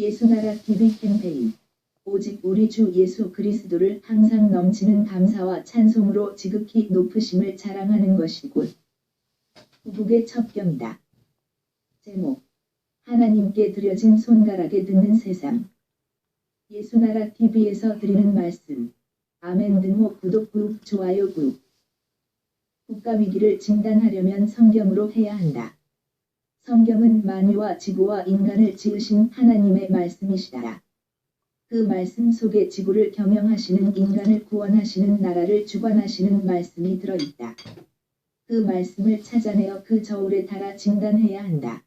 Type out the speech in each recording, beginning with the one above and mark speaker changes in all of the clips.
Speaker 1: 예수나라 TV 캠페인. 오직 우리 주 예수 그리스도를 항상 넘치는 감사와 찬송으로 지극히 높으심을 자랑하는 것이 곧 후북의 첩경이다. 제목. 하나님께 드려진 손가락에 듣는 세상. 예수나라 TV에서 드리는 말씀. 아멘 등호 구독 꾹 좋아요 꾹. 국가위기를 진단하려면 성경으로 해야 한다. 성경은 만유와 지구와 인간을 지으신 하나님의 말씀이시다. 그 말씀 속에 지구를 경영하시는 인간을 구원하시는 나라를 주관하시는 말씀이 들어있다. 그 말씀을 찾아내어 그 저울에 달아 진단해야 한다.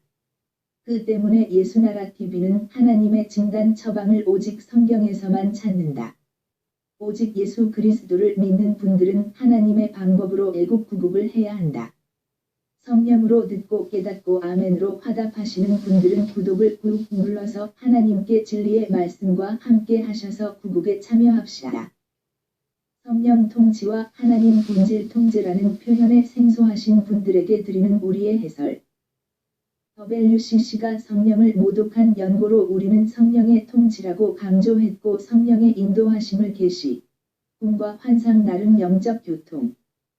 Speaker 1: 그 때문에 예수나라 TV는 하나님의 진단 처방을 오직 성경에서만 찾는다. 오직 예수 그리스도를 믿는 분들은 하나님의 방법으로 애국구국을 해야 한다. 성령으로 듣고 깨닫고 아멘으로 화답하시는 분들은 구독을 꾹 눌러서 하나님께 진리의 말씀과 함께 하셔서 구국에 참여합시다. 성령 통치와 하나님 본질 통제라는 표현에 생소하신 분들에게 드리는 우리의 해설. WCC가 성령을 모독한 연고로 우리는 성령의 통치라고 강조했고 성령의 인도하심을 계시, 꿈과 환상 나름 영적 교통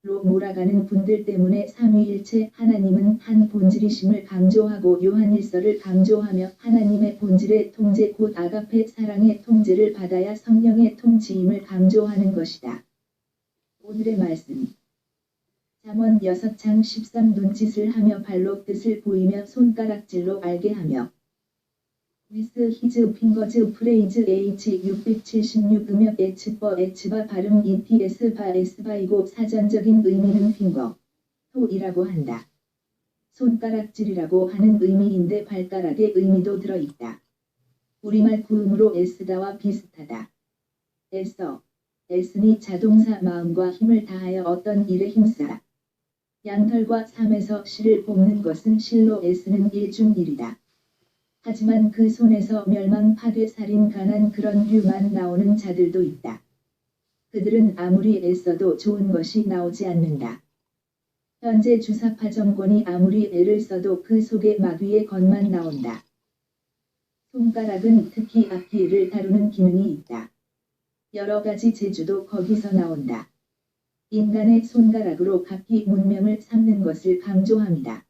Speaker 1: 로 몰아가는 분들 때문에 삼위일체 하나님은 한 본질이심을 강조하고 요한일서를 강조하며 하나님의 본질의 통제 곧 아가페 사랑의 통제를 받아야 성령의 통치임을 강조하는 것이다. 오늘의 말씀. 잠언 6장 13 눈짓을 하며 발로 뜻을 보이며 손가락질로 알게 하며 with his fingers praise H 676 음역 에츠바 발음 ETS 바이고 사전적인 의미는 핑거, 토이라고 한다. 손가락질이라고 하는 의미인데 발가락의 의미도 들어있다. 우리말 구음으로 애쓰다와 비슷하다. 애써, 애쓰니 자동사 마음과 힘을 다하여 어떤 일에 힘싸. 양털과 삶에서 실을 뽑는 것은 실로 애쓰는 일 중 일이다. 하지만 그 손에서 멸망, 파괴, 살인, 가난 그런 류만 나오는 자들도 있다. 그들은 아무리 애써도 좋은 것이 나오지 않는다. 현재 주사파 정권이 아무리 애를 써도 그 속에 마귀의 것만 나온다. 손가락은 특히 악기를 다루는 기능이 있다. 여러 가지 재주도 거기서 나온다. 인간의 손가락으로 각기 문명을 삼는 것을 강조합니다.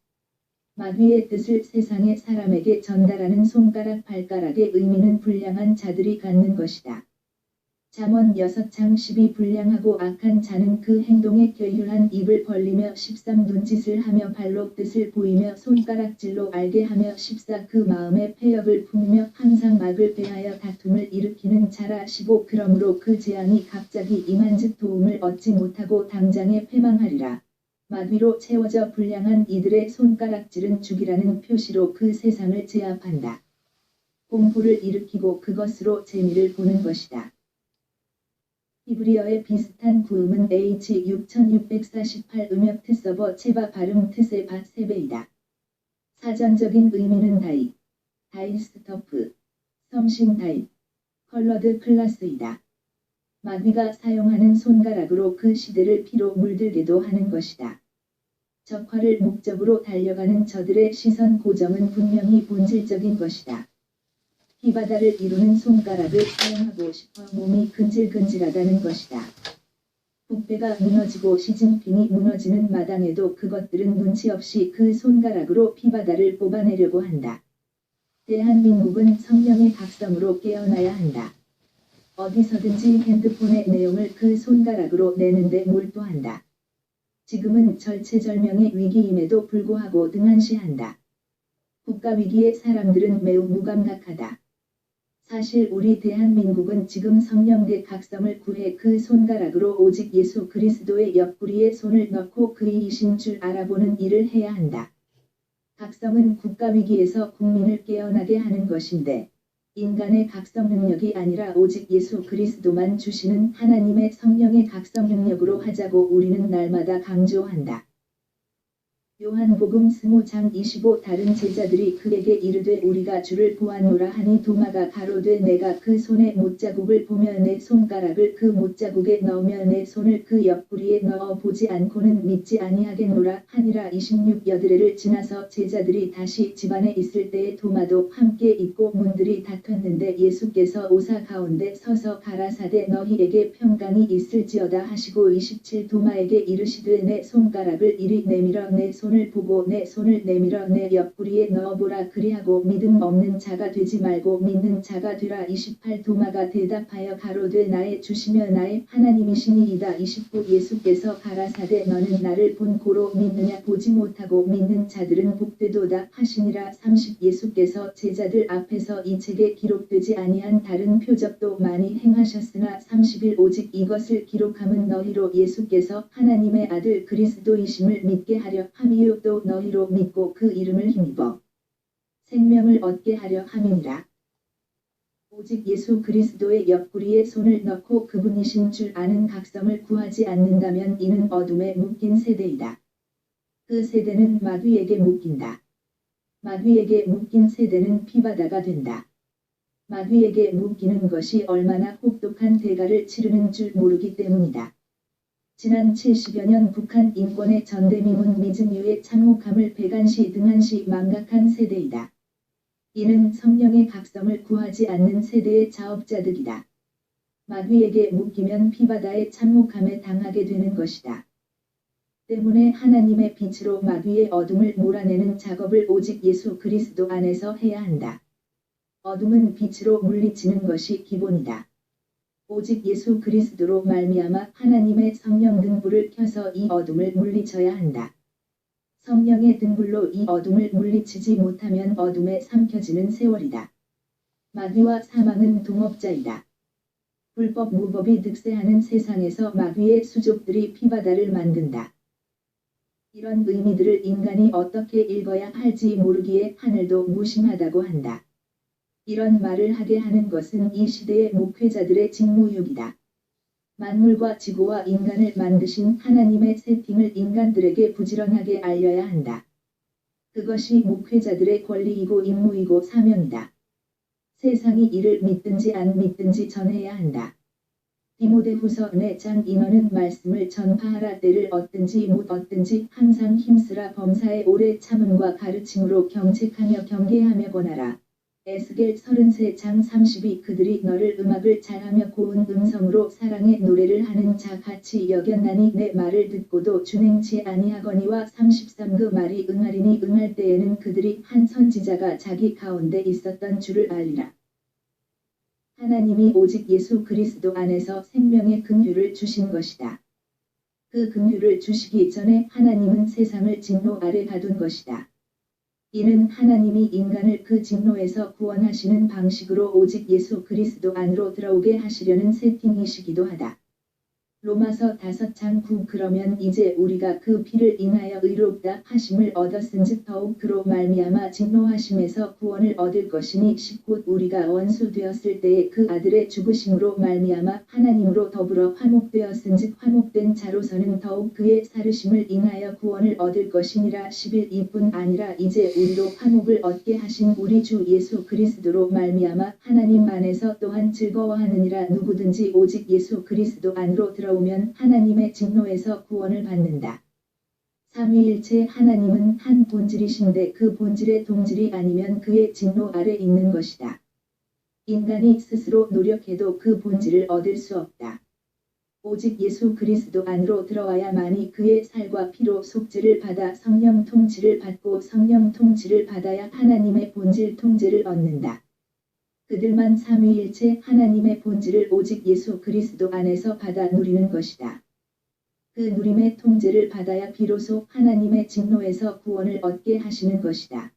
Speaker 1: 마귀의 뜻을 세상의 사람에게 전달하는 손가락 발가락의 의미는 불량한 자들이 갖는 것이다. 잠언 6장 12 불량하고 악한 자는 그 행동에 괴유한 입을 벌리며 13 눈짓을 하며 발로 뜻을 보이며 손가락질로 알게 하며 14 그 마음에 패역을 품으며 항상 악을 배하여 다툼을 일으키는 자라 15 그러므로 그 재앙이 갑자기 임한즉 도움을 얻지 못하고 당장에 패망하리라. 마귀로 채워져 불량한 이들의 손가락질은 죽이라는 표시로 그 세상을 제압한다. 공포를 일으키고 그것으로 재미를 보는 것이다. 히브리어의 비슷한 구음은 H 6648 음역 트서버 체바 발음 트세바 세베이다. 사전적인 의미는 다이스터프, 섬신 다이, 컬러드 클라스이다. 마귀가 사용하는 손가락으로 그 시대를 피로 물들게도 하는 것이다. 적화를 목적으로 달려가는 저들의 시선 고정은 분명히 본질적인 것이다. 피바다를 이루는 손가락을 사용하고 싶어 몸이 근질근질하다는 것이다. 북배가 무너지고 시진핑이 무너지는 마당에도 그것들은 눈치 없이 그 손가락으로 피바다를 뽑아내려고 한다. 대한민국은 성령의 각성으로 깨어나야 한다. 어디서든지 핸드폰의 내용을 그 손가락으로 내는데 몰두한다. 지금은 절체절명의 위기임에도 불구하고 등한시한다. 국가위기의 사람들은 매우 무감각하다. 사실 우리 대한민국은 지금 성령의 각성을 구해 그 손가락으로 오직 예수 그리스도의 옆구리에 손을 넣고 그이이신 줄 알아보는 일을 해야 한다. 각성은 국가위기에서 국민을 깨어나게 하는 것인데 인간의 각성 능력이 아니라 오직 예수 그리스도만 주시는 하나님의 성령의 각성 능력으로 하자고 우리는 날마다 강조한다. 요한복음 20장 25 다른 제자들이 그에게 이르되 우리가 주를 보았노라 하니 도마가 가로되 내가 그 손에 못자국을 보며 내 손가락을 그 못자국에 넣으며 내 손을 그 옆구리에 넣어 보지 않고는 믿지 아니하겠노라 하니라. 26 여드레를 지나서 제자들이 다시 집안에 있을 때에 도마도 함께 있고 문들이 닫혔는데 예수께서 오사 가운데 서서 가라사대 너희에게 평강이 있을지어다 하시고 27 도마에게 이르시되 내 손가락을 이리 내밀어 내 손을 보고 내 손을 내밀어 내 옆구리에 넣어보라. 그리하고 믿음 없는 자가 되지 말고 믿는 자가 되라. 28 도마가 대답하여 가로되 나의 주시며 나의 하나님이시니이다. 29 예수께서 가라사대 너는 나를 본 고로 믿느냐 보지 못하고 믿는 자들은 복되도다 하시니라. 30 예수께서 제자들 앞에서 이 책에 기록되지 아니한 다른 표적도 많이 행하셨으나 31 오직 이것을 기록함은 너희로 예수께서 하나님의 아들 그리스도이심을 믿게 하려 함이요 또 너희로 믿고 그 이름을 힘입어 생명을 얻게 하려 함이니라. 오직 예수 그리스도의 옆구리에 손을 넣고 그분이신 줄 아는 각성을 구하지 않는다면 이는 어둠에 묶인 세대이다. 그 세대는 마귀에게 묶인다. 마귀에게 묶인 세대는 피바다가 된다. 마귀에게 묶이는 것이 얼마나 혹독한 대가를 치르는 줄 모르기 때문이다. 지난 70여 년 북한 인권의 전대미문 미증유의 참혹함을 배관시 등한시 망각한 세대이다. 이는 성령의 각성을 구하지 않는 세대의 자업자득이다. 마귀에게 묶이면 피바다의 참혹함에 당하게 되는 것이다. 때문에 하나님의 빛으로 마귀의 어둠을 몰아내는 작업을 오직 예수 그리스도 안에서 해야 한다. 어둠은 빛으로 물리치는 것이 기본이다. 오직 예수 그리스도로 말미암아 하나님의 성령 등불을 켜서 이 어둠을 물리쳐야 한다. 성령의 등불로 이 어둠을 물리치지 못하면 어둠에 삼켜지는 세월이다. 마귀와 사망은 동업자이다. 불법 무법이 득세하는 세상에서 마귀의 수족들이 피바다를 만든다. 이런 의미들을 인간이 어떻게 읽어야 할지 모르기에 하늘도 무심하다고 한다. 이런 말을 하게 하는 것은 이 시대의 목회자들의 직무유기다. 만물과 지구와 인간을 만드신 하나님의 세팅을 인간들에게 부지런하게 알려야 한다. 그것이 목회자들의 권리이고 임무이고 사명이다. 세상이 이를 믿든지 안 믿든지 전해야 한다. 디모데후서 4장 인원은 말씀을 전파하라. 때를 얻든지 못 얻든지 항상 힘쓰라. 범사에 오래 참음과 가르침으로 경책하며 경계하며 권하라. 에스겔 33장 32 그들이 너를 음악을 잘하며 고운 음성으로 사랑의 노래를 하는 자 같이 여겼나니 내 말을 듣고도 준행치 아니하거니와 33 그 말이 응하리니 응할 때에는 그들이 한 선지자가 자기 가운데 있었던 줄을 알리라. 하나님이 오직 예수 그리스도 안에서 생명의 긍휼을 주신 것이다. 그 긍휼을 주시기 전에 하나님은 세상을 진노 아래 가둔 것이다. 이는 하나님이 인간을 그 진노에서 구원하시는 방식으로 오직 예수 그리스도 안으로 들어오게 하시려는 세팅이시기도 하다. 로마서 5장 9 그러면 이제 우리가 그 피를 인하여 의롭다 하심을 얻었은즉 더욱 그로 말미암아 진노하심에서 구원을 얻을 것이니 19 우리가 원수 되었을 때에 그 아들의 죽으심으로 말미암아 하나님으로 더불어 화목되었은즉 화목된 자로서는 더욱 그의 살으심을 인하여 구원을 얻을 것이니라. 11 이뿐 아니라 이제 우리로 화목을 얻게 하신 우리 주 예수 그리스도로 말미암아 하나님 안에서 또한 즐거워하느니라. 누구든지 오직 예수 그리스도 안으로 들어오면 하나님의 진노에서 구원을 받는다. 삼위일체 하나님은 한 본질이신데 그 본질의 동질이 아니면 그의 진노 아래 있는 것이다. 인간이 스스로 노력해도 그 본질을 얻을 수 없다. 오직 예수 그리스도 안으로 들어와야만이 그의 살과 피로 속죄를 받아 성령 통치를 받고 성령 통치를 받아야 하나님의 본질 통제를 얻는다. 그들만 삼위일체 하나님의 본질을 오직 예수 그리스도 안에서 받아 누리는 것이다. 그 누림의 통제를 받아야 비로소 하나님의 진노에서 구원을 얻게 하시는 것이다.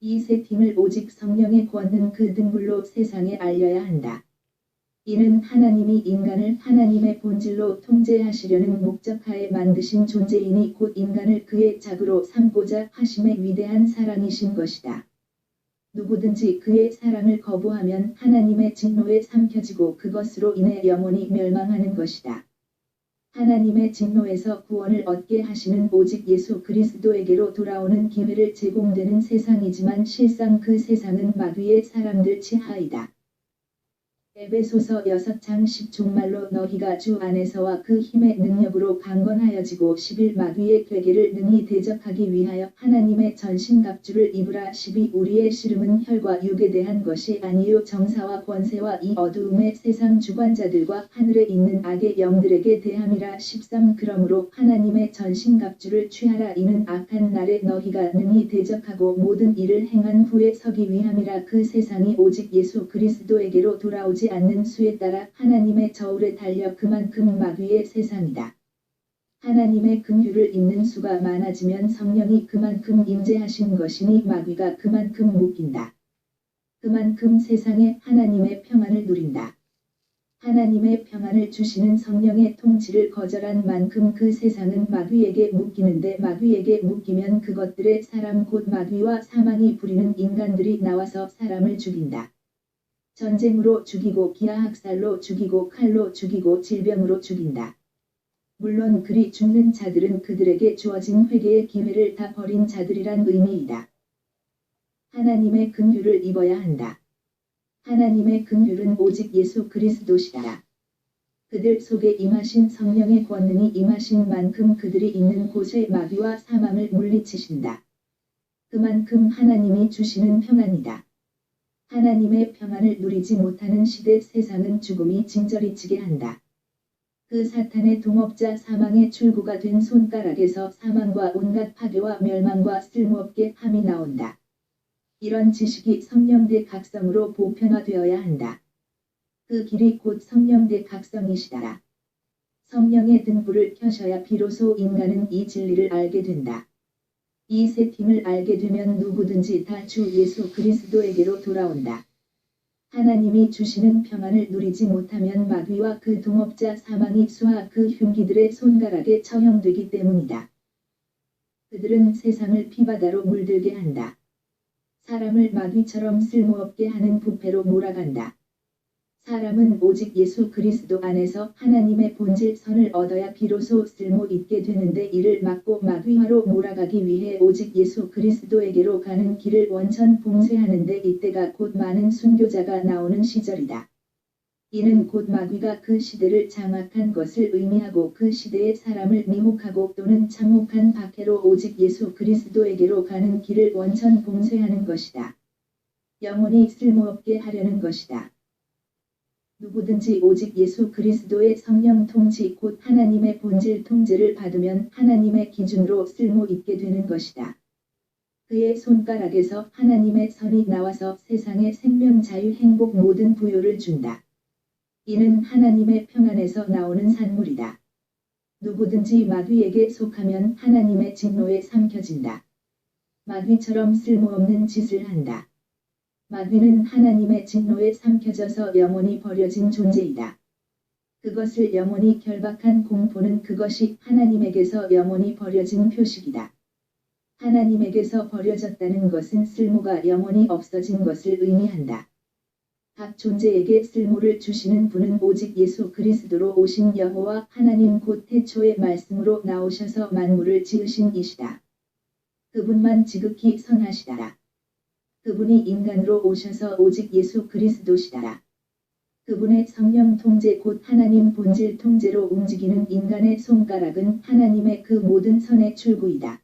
Speaker 1: 이 세팅을 오직 성령의 권능 그 등불로 세상에 알려야 한다. 이는 하나님이 인간을 하나님의 본질로 통제하시려는 목적하에 만드신 존재이니 곧 인간을 그의 작으로 삼고자 하심의 위대한 사랑이신 것이다. 누구든지 그의 사랑을 거부하면 하나님의 진노에 삼켜지고 그것으로 인해 영원히 멸망하는 것이다. 하나님의 진노에서 구원을 얻게 하시는 오직 예수 그리스도에게로 돌아오는 기회를 제공되는 세상이지만 실상 그 세상은 마귀의 사람들 치하이다. 에베소서 6장 10종말로 너희가 주 안에서와 그 힘의 능력으로 강건하여지고 11 마귀의 궤계를 능히 대적하기 위하여 하나님의 전신갑주를 입으라. 12 우리의 씨름은 혈과 육에 대한 것이 아니요 정사와 권세와 이 어두움의 세상 주관자들과 하늘에 있는 악의 영들에게 대함이라. 13 그러므로 하나님의 전신갑주를 취하라. 이는 악한 날에 너희가 능히 대적하고 모든 일을 행한 후에 서기 위함이라. 그 세상이 오직 예수 그리스도에게로 돌아오지 않는 수에 따라 하나님의 저울에 달려 그만큼 마귀의 세상이다. 하나님의 긍휼을 입는 수가 많아지면 성령이 그만큼 임재하신 것이니 마귀가 그만큼 묶인다. 그만큼 세상에 하나님의 평안을 누린다. 하나님의 평안을 주시는 성령의 통치를 거절한 만큼 그 세상은 마귀에게 묶이는데 마귀에게 묶이면 그것들의 사람 곧 마귀와 사망이 부리는 인간들이 나와서 사람을 죽인다. 전쟁으로 죽이고 기아학살로 죽이고 칼로 죽이고 질병으로 죽인다. 물론 그리 죽는 자들은 그들에게 주어진 회개의 기회를 다 버린 자들이란 의미이다. 하나님의 긍휼을 입어야 한다. 하나님의 긍휼은 오직 예수 그리스도시다. 그들 속에 임하신 성령의 권능이 임하신 만큼 그들이 있는 곳에 마귀와 사망을 물리치신다. 그만큼 하나님이 주시는 평안이다. 하나님의 평안을 누리지 못하는 시대 세상은 죽음이 진저리치게 한다. 그 사탄의 동업자 사망의 출구가 된 손가락에서 사망과 온갖 파괴와 멸망과 쓸모없게 함이 나온다. 이런 지식이 성령대 각성으로 보편화되어야 한다. 그 길이 곧 성령대 각성이시다라. 성령의 등불을 켜셔야 비로소 인간은 이 진리를 알게 된다. 이 세팅을 알게 되면 누구든지 다 주 예수 그리스도에게로 돌아온다. 하나님이 주시는 평안을 누리지 못하면 마귀와 그 동업자 사망이 수와 그 흉기들의 손가락에 처형되기 때문이다. 그들은 세상을 피바다로 물들게 한다. 사람을 마귀처럼 쓸모없게 하는 부패로 몰아간다. 사람은 오직 예수 그리스도 안에서 하나님의 본질 선을 얻어야 비로소 쓸모 있게 되는데 이를 막고 마귀화로 몰아가기 위해 오직 예수 그리스도에게로 가는 길을 원천 봉쇄하는데 이때가 곧 많은 순교자가 나오는 시절이다. 이는 곧 마귀가 그 시대를 장악한 것을 의미하고 그 시대의 사람을 미혹하고 또는 참혹한 박해로 오직 예수 그리스도에게로 가는 길을 원천 봉쇄하는 것이다. 영원히 쓸모없게 하려는 것이다. 누구든지 오직 예수 그리스도의 성령 통치 곧 하나님의 본질 통제를 받으면 하나님의 기준으로 쓸모 있게 되는 것이다. 그의 손가락에서 하나님의 선이 나와서 세상의 생명 자유 행복 모든 부요를 준다. 이는 하나님의 평안에서 나오는 산물이다. 누구든지 마귀에게 속하면 하나님의 진노에 삼켜진다. 마귀처럼 쓸모없는 짓을 한다. 마귀는 하나님의 진노에 삼켜져서 영원히 버려진 존재이다. 그것을 영원히 결박한 공포는 그것이 하나님에게서 영원히 버려진 표식이다. 하나님에게서 버려졌다는 것은 쓸모가 영원히 없어진 것을 의미한다. 각 존재에게 쓸모를 주시는 분은 오직 예수 그리스도로 오신 여호와 하나님 곧 태초의 말씀으로 나오셔서 만물을 지으신 이시다. 그분만 지극히 선하시다라. 그분이 인간으로 오셔서 오직 예수 그리스도시다라. 그분의 성령 통제 곧 하나님 본질 통제로 움직이는 인간의 손가락은 하나님의 그 모든 선의 출구이다.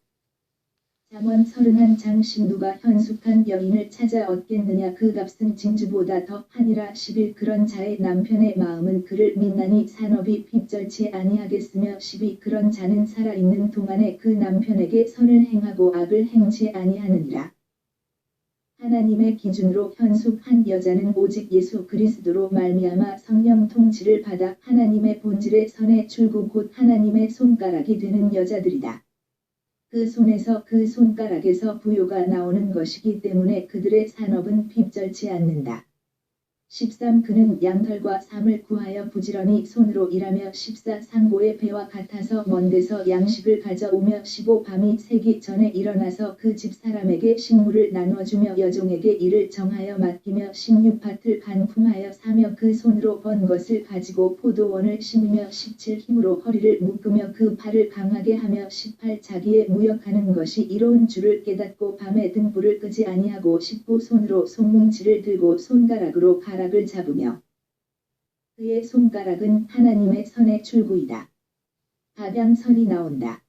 Speaker 1: 잠언 31장 누가 현숙한 여인을 찾아 얻겠느냐 그 값은 진주보다 더 하니라. 11 그런 자의 남편의 마음은 그를 믿나니 산업이 핍절치 아니하겠으며 12 그런 자는 살아있는 동안에 그 남편에게 선을 행하고 악을 행치 아니하느니라. 하나님의 기준으로 현숙한 여자는 오직 예수 그리스도로 말미암아 성령 통치를 받아 하나님의 본질의 선의 출구 곧 하나님의 손가락이 되는 여자들이다. 그 손에서 그 손가락에서 부요가 나오는 것이기 때문에 그들의 산업은 핍절치 않는다. 13. 그는 양털과 삶을 구하여 부지런히 손으로 일하며 14. 상고의 배와 같아서 먼 데서 양식을 가져오며 15. 밤이 새기 전에 일어나서 그 집 사람에게 식물을 나누어주며 여종에게 일을 정하여 맡기며 16. 밭을 반품하여 사며 그 손으로 번 것을 가지고 포도원을 심으며 17. 힘으로 허리를 묶으며 그 팔을 강하게 하며 18. 자기의 무역하는 것이 이로운 줄을 깨닫고 밤에 등불을 끄지 아니하고 19. 손으로 손뭉치를 들고 손가락으로 가락을 잡으며 그의 손가락은 하나님의 선의 출구이다. hab양선이 나온다.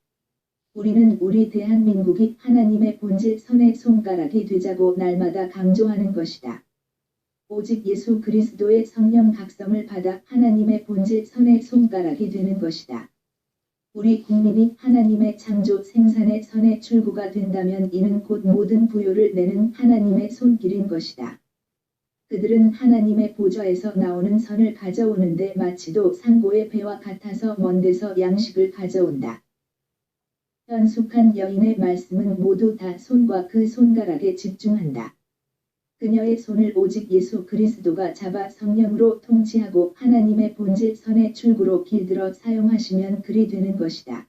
Speaker 1: 우리는 우리 대한민국이 하나님의 본질 선의 손가락이 되자고 날마다 강조하는 것이다. 오직 예수 그리스도의 성령 각성을 받아 하나님의 본질 선의 손가락이 되는 것이다. 우리 국민이 하나님의 창조 생산의 선의 출구가 된다면 이는 곧 모든 부요를 내는 하나님의 손길인 것이다. 그들은 하나님의 보좌에서 나오는 선을 가져오는데 마치도 상고의 배와 같아서 먼 데서 양식을 가져온다. 현숙한 여인의 말씀은 모두 다 손과 그 손가락에 집중한다. 그녀의 손을 오직 예수 그리스도가 잡아 성령으로 통치하고 하나님의 본질 선의 출구로 길들어 사용하시면 그리 되는 것이다.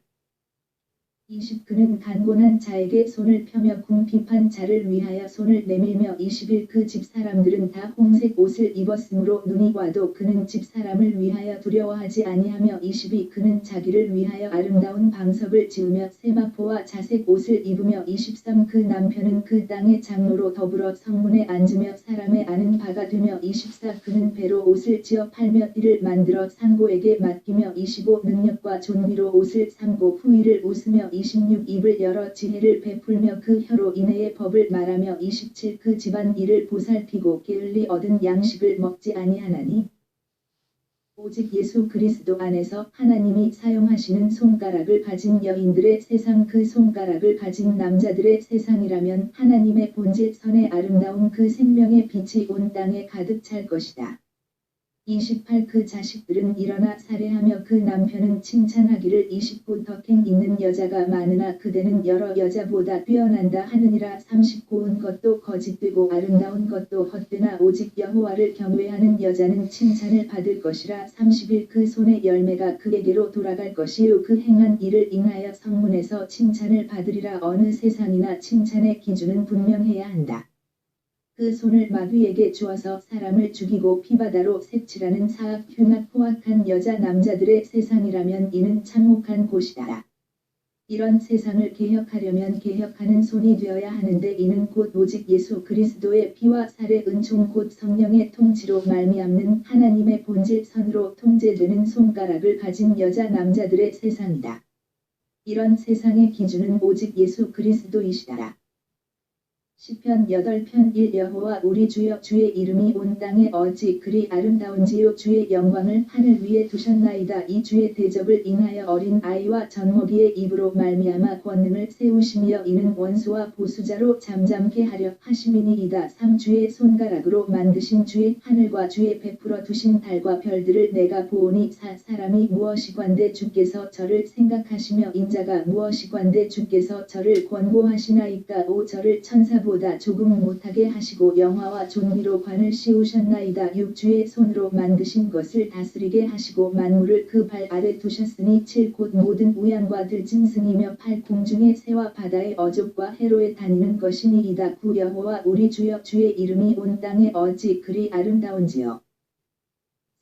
Speaker 1: 20. 그는 간곤한 자에게 손을 펴며 궁핍한 자를 위하여 손을 내밀며 21. 그 집사람들은 다 홍색 옷을 입었으므로 눈이 와도 그는 집사람을 위하여 두려워하지 아니하며 22. 그는 자기를 위하여 아름다운 방석을 지으며 세마포와 자색 옷을 입으며 23. 그 남편은 그 땅의 장로로 더불어 성문에 앉으며 사람의 아는 바가 되며 24. 그는 배로 옷을 지어 팔며 띠를 만들어 상고에게 맡기며 25. 능력과 존귀로 옷을 삼고 후일을 웃으며 26. 입을 열어 지혜를 베풀며 그 혀로 인애의 법을 말하며 27. 그 집안 일을 보살피고 게을리 얻은 양식을 먹지 아니하나니 오직 예수 그리스도 안에서 하나님이 사용하시는 손가락을 가진 여인들의 세상 그 손가락을 가진 남자들의 세상이라면 하나님의 본질 선의 아름다운 그 생명의 빛이 온 땅에 가득 찰 것이다. 28. 그 자식들은 일어나 살해하며 그 남편은 칭찬하기를 29. 덕행 있는 여자가 많으나 그대는 여러 여자보다 뛰어난다 하느니라. 30. 고운 것도 거짓되고 아름다운 것도 헛되나 오직 여호와를 경외하는 여자는 칭찬을 받을 것이라. 31. 그 손의 열매가 그에게로 돌아갈 것이요 그 행한 일을 인하여 성문에서 칭찬을 받으리라. 어느 세상이나 칭찬의 기준은 분명해야 한다. 그 손을 마귀에게 주어서 사람을 죽이고 피바다로 색칠하는 사악 흉악 포악한 여자 남자들의 세상이라면 이는 참혹한 곳이다. 이런 세상을 개혁하려면 개혁하는 손이 되어야 하는데 이는 곧 오직 예수 그리스도의 피와 살의 은총 곧 성령의 통치로 말미암는 하나님의 본질 선으로 통제되는 손가락을 가진 여자 남자들의 세상이다. 이런 세상의 기준은 오직 예수 그리스도이시다. 시편 8편 1. 여호와 우리 주여 주의 이름이 온 땅에 어찌 그리 아름다운지요 주의 영광을 하늘 위에 두셨나이다. 이 주의 대접을 인하여 어린 아이와 젖먹이의 입으로 말미암아 권능을 세우시며 이는 원수와 보수자로 잠잠케 하려 하심이니이다. 3. 주의 손가락으로 만드신 주의 하늘과 주의 베풀어 두신 달과 별들을 내가 보오니 사람이 무엇이관대 주께서 저를 생각하시며 인자가 무엇이관대 주께서 저를 권고하시나이까. 5. 저를 천사보다 조금 못하게 하시고 영화와 존귀로 관을 씌우셨나이다. 6. 주의 손으로 만드신 것을 다스리게 하시고 만물을 그 발 아래 두셨으니 7. 곧 모든 우양과 들짐승이며 8. 공중의 새와 바다의 어족과 해로에 다니는 것이니이다. 9. 여호와 우리 주여 주의 이름이 온 땅에 어찌 그리 아름다운지요.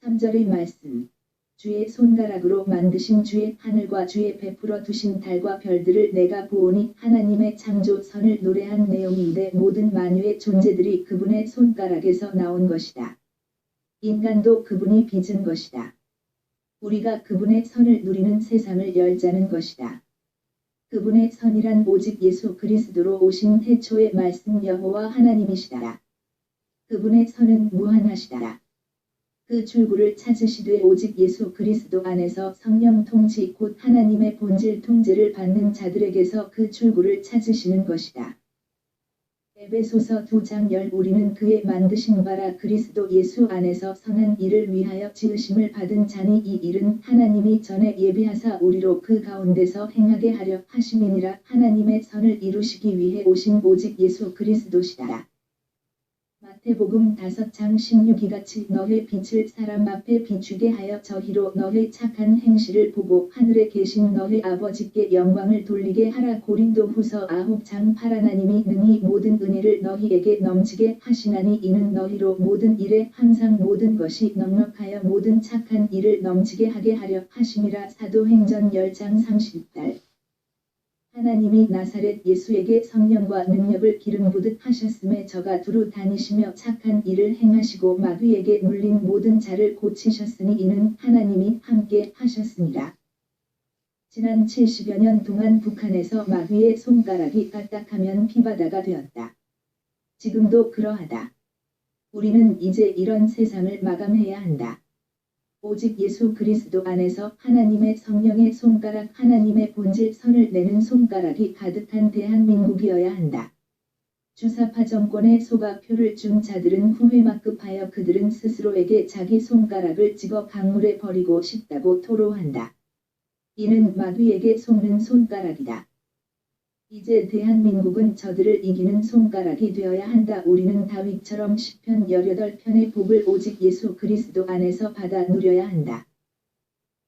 Speaker 1: 3절의 말씀. 주의 손가락으로 만드신 주의 하늘과 주의 베풀어 두신 달과 별들을 내가 보오니 하나님의 창조선을 노래한 내용인데 모든 만유의 존재들이 그분의 손가락에서 나온 것이다. 인간도 그분이 빚은 것이다. 우리가 그분의 선을 누리는 세상을 열자는 것이다. 그분의 선이란 오직 예수 그리스도로 오신 태초의 말씀 여호와 하나님이시다. 그분의 선은 무한하시다. 그 출구를 찾으시되 오직 예수 그리스도 안에서 성령 통치 곧 하나님의 본질 통제를 받는 자들에게서 그 출구를 찾으시는 것이다. 에베소서 2장 10. 우리는 그의 만드신 바라 그리스도 예수 안에서 선한 일을 위하여 지으심을 받은 자니 이 일은 하나님이 전에 예비하사 우리로 그 가운데서 행하게 하려 하심이니라. 하나님의 선을 이루시기 위해 오신 오직 예수 그리스도시다. 마태복음 5장 16이같이 너의 빛을 사람 앞에 비추게 하여 저희로 너의 착한 행실을 보고 하늘에 계신 너의 아버지께 영광을 돌리게 하라. 고린도후서 9장 8 하나님이 능히 모든 은혜를 너희에게 넘치게 하시나니 이는 너희로 모든 일에 항상 모든 것이 넉넉하여 모든 착한 일을 넘치게 하게 하려 하심이라. 사도행전 10장 30달 하나님이 나사렛 예수에게 성령과 능력을 기름 부듯 하셨음에 저가 두루 다니시며 착한 일을 행하시고 마귀에게 물린 모든 자를 고치셨으니 이는 하나님이 함께 하셨습니다. 지난 70여 년 동안 북한에서 마귀의 손가락이 까딱하면 피바다가 되었다. 지금도 그러하다. 우리는 이제 이런 세상을 마감해야 한다. 오직 예수 그리스도 안에서 하나님의 성령의 손가락, 하나님의 본질 선을 내는 손가락이 가득한 대한민국이어야 한다. 주사파 정권에 소가표를 준 자들은 후회막급하여 그들은 스스로에게 자기 손가락을 찍어 강물에 버리고 싶다고 토로한다. 이는 마귀에게 속는 손가락이다. 이제 대한민국은 저들을 이기는 손가락이 되어야 한다. 우리는 다윗처럼 시편 18편의 복을 오직 예수 그리스도 안에서 받아 누려야 한다.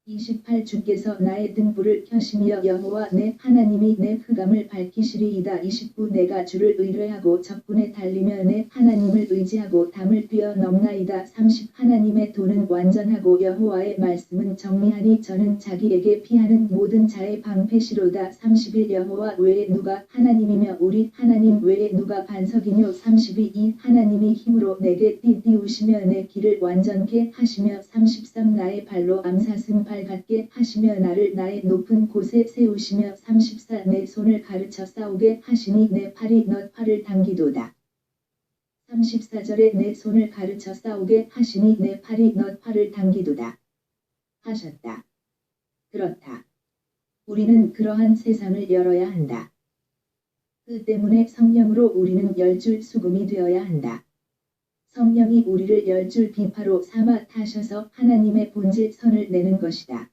Speaker 1: 28 주께서 나의 등불을 켜시며 여호와 내 하나님이 내 흑암을 밝히시리이다. 29 내가 주를 의뢰하고 적군에 달리며 내 하나님을 의지하고 담을 뛰어넘나이다. 30 하나님의 도는 완전하고 여호와의 말씀은 정리하니 저는 자기에게 피하는 모든 자의 방패시로다. 31 여호와 외에 누가 하나님이며 우리 하나님 외에 누가 반석이뇨. 32 이 하나님이 힘으로 내게 띠띠우시며 내 길을 완전케 하시며 33 나의 발로 암사슴 발 같게 하시며 나를 나의 높은 곳에 세우시며 34 내 손을 가르쳐 싸우게 하시니 내 팔이 너 팔을 당기도다. 34절에 내 손을 가르쳐 싸우게 하시니 내 팔이 너 팔을 당기도다. 하셨다. 그렇다. 우리는 그러한 세상을 열어야 한다. 그 때문에 성령으로 우리는 열줄 수금이 되어야 한다. 성령이 우리를 열줄 비파로 삼아 타셔서 하나님의 본질 선을 내는 것이다.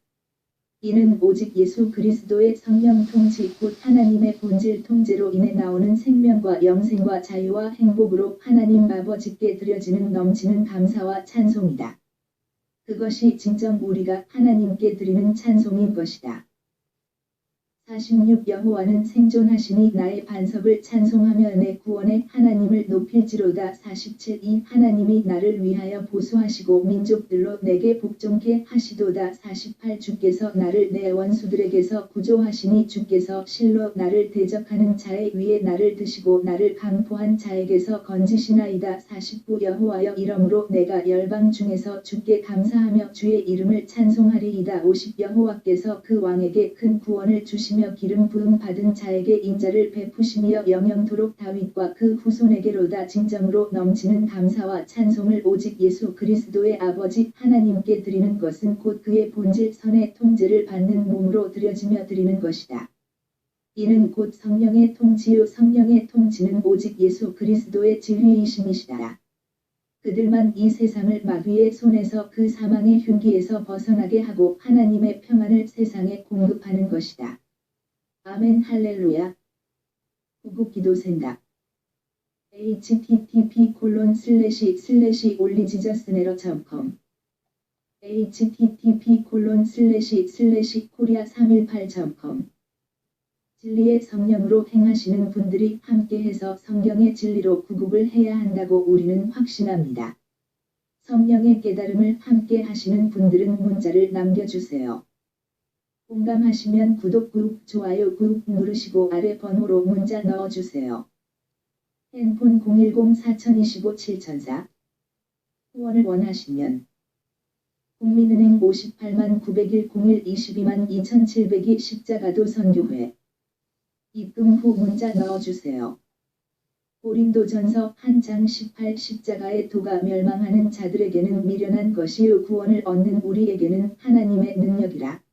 Speaker 1: 이는 오직 예수 그리스도의 성령 통치 곧 하나님의 본질 통제로 인해 나오는 생명과 영생과 자유와 행복으로 하나님 아버지께 드려지는 넘치는 감사와 찬송이다. 그것이 진정 우리가 하나님께 드리는 찬송인 것이다. 46 여호와는 생존하시니 나의 반석을 찬송하며 내 구원의 하나님을 높일지로다. 47 이 하나님이 나를 위하여 보수하시고 민족들로 내게 복종케 하시도다. 48 주께서 나를 내 원수들에게서 구조하시니 주께서 실로 나를 대적하는 자의 위에 나를 드시고 나를 강포한 자에게서 건지시나이다. 49 여호와여 이러므로 내가 열방 중에서 주께 감사하며 주의 이름을 찬송하리이다. 50 여호와께서 그 왕에게 큰 구원을 주시며 기름 부음 받은 자에게 인자를 베푸시며 영영토록 다윗과 그 후손에게로다. 진정으로 넘치는 감사와 찬송을 오직 예수 그리스도의 아버지 하나님께 드리는 것은 곧 그의 본질 선의 통제를 받는 몸으로 드려지며 드리는 것이다. 이는 곧 성령의 통치요 성령의 통치는 오직 예수 그리스도의 진리이심이시다. 그들만 이 세상을 마귀의 손에서 그 사망의 흉기에서 벗어나게 하고 하나님의 평안을 세상에 공급하는 것이다. 아멘 할렐루야. 구국기도생각 http://올리지저스네러.com http://korea318.com 진리의 성령으로 행하시는 분들이 함께해서 성경의 진리로 구국을 해야 한다고 우리는 확신합니다. 성령의 깨달음을 함께 하시는 분들은 문자를 남겨주세요. 공감하시면 구독, 좋아요 누르시고 아래 번호로 문자 넣어주세요. 핸폰 010-4025-7004 후원을 원하시면 국민은행 58만 901 22만 2702 십자가도 선교회 입금 후 문자 넣어주세요. 고린도전서 한 장 18 십자가의 도가 멸망하는 자들에게는 미련한 것이요 구원을 얻는 우리에게는 하나님의 능력이라.